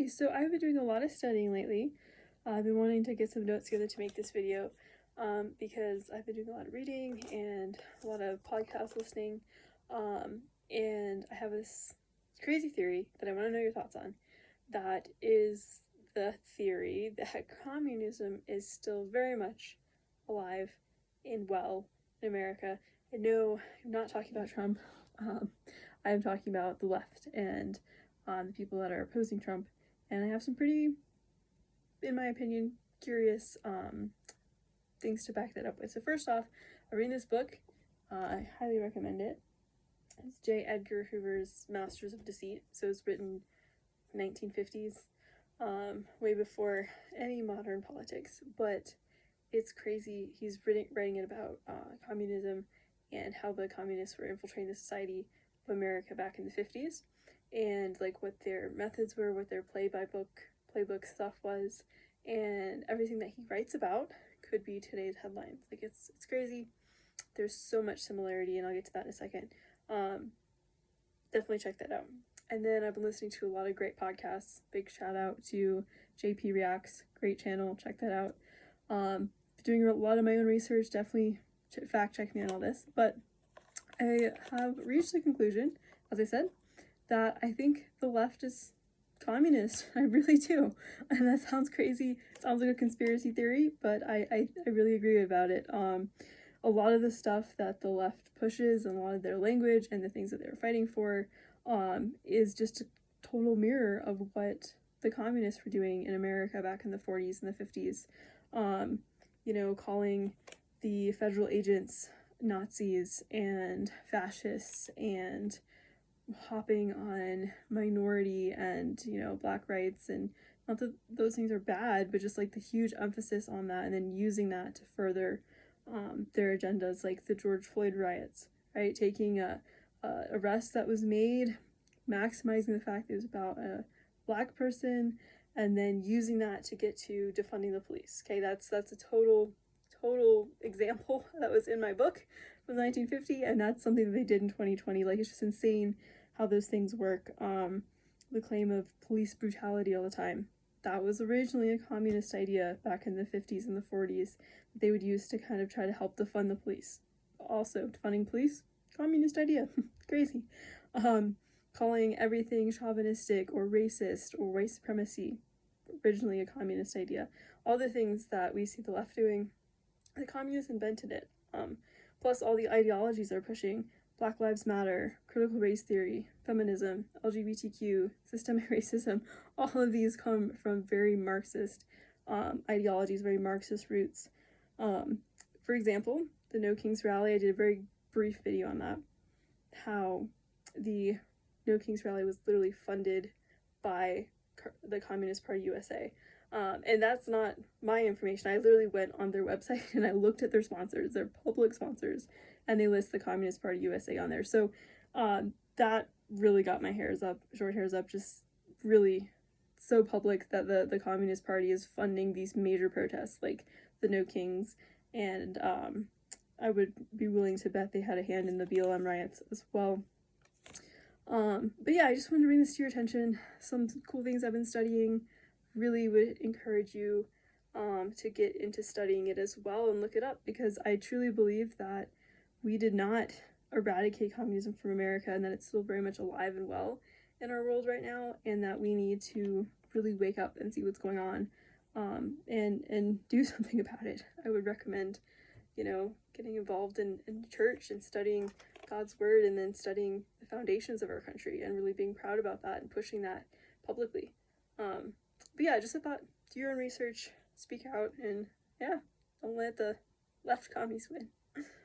Hi, so I've been doing a lot of studying lately. I've been wanting to get some notes together to make this video because I've been doing a lot of reading and a lot of podcast listening. And I have this crazy theory that I want to know your thoughts on. That is the theory that communism is still very much alive and well in America. I know I'm not talking about Trump. I'm talking about the left and the people that are opposing Trump. And I have some pretty, in my opinion, curious things to back that up with. So first off, I'm reading this book. I highly recommend it. It's J. Edgar Hoover's Masters of Deceit. So it's written 1950s, way before any modern politics. But it's crazy. He's writing it about communism and how the communists were infiltrating the society of America back in the 50s, and like what their methods were, what their playbook stuff was, and everything that he writes about could be today's headlines. Like it's crazy. There's so much similarity, and I'll get to that in a second. Definitely check that out. And then I've been listening to a lot of great podcasts. Big shout out to JP Reacts, great channel. Check that out. Doing a lot of my own research, definitely fact check me on all this. But I have reached the conclusion, as I said, that I think the left is communist. I really do. And that sounds crazy. It sounds like a conspiracy theory, but I really agree about it. A lot of the stuff that the left pushes and a lot of their language and the things that they're fighting for is just a total mirror of what the communists were doing in America back in the 40s and the 50s. Calling the federal agents Nazis and fascists and hopping on minority and black rights, and not that those things are bad, but just like the huge emphasis on that, and then using that to further their agendas, like the George Floyd riots, right? Taking a arrest that was made, maximizing the fact that it was about a black person, and then using that to get to defunding the police. Okay, that's a total example that was in my book from 1950, and that's something that they did in 2020. Like, it's just insane how those things work. The claim of police brutality all the time, that was originally a communist idea back in the 50s and the 40s that they would use to kind of try to help defund the police. Also, defunding police, communist idea. Crazy. Calling everything chauvinistic or racist or white supremacy, originally a communist idea. All the things that we see the left doing, the communists invented it. Plus all the ideologies they're pushing: Black Lives Matter, critical race theory, feminism, LGBTQ, systemic racism. All of these come from very Marxist ideologies, very Marxist roots. For example, the No Kings Rally, I did a very brief video on that, how the No Kings Rally was literally funded by the Communist Party USA. And that's not my information. I literally went on their website and I looked at their sponsors, their public sponsors, and they list the Communist Party USA on there. So that really got my short hairs up, just really so public that the Communist Party is funding these major protests like the No Kings, and I would be willing to bet they had a hand in the BLM riots as well. But yeah, I just wanted to bring this to your attention. Some cool things I've been studying. Really would encourage you to get into studying it as well and look it up, because I truly believe that we did not eradicate communism from America, and that it's still very much alive and well in our world right now, and that we need to really wake up and see what's going on, and do something about it. I would recommend getting involved in church and studying God's word, and then studying the foundations of our country and really being proud about that and pushing that publicly. But yeah, just a thought, do your own research, speak out, and yeah, don't let the left commies win.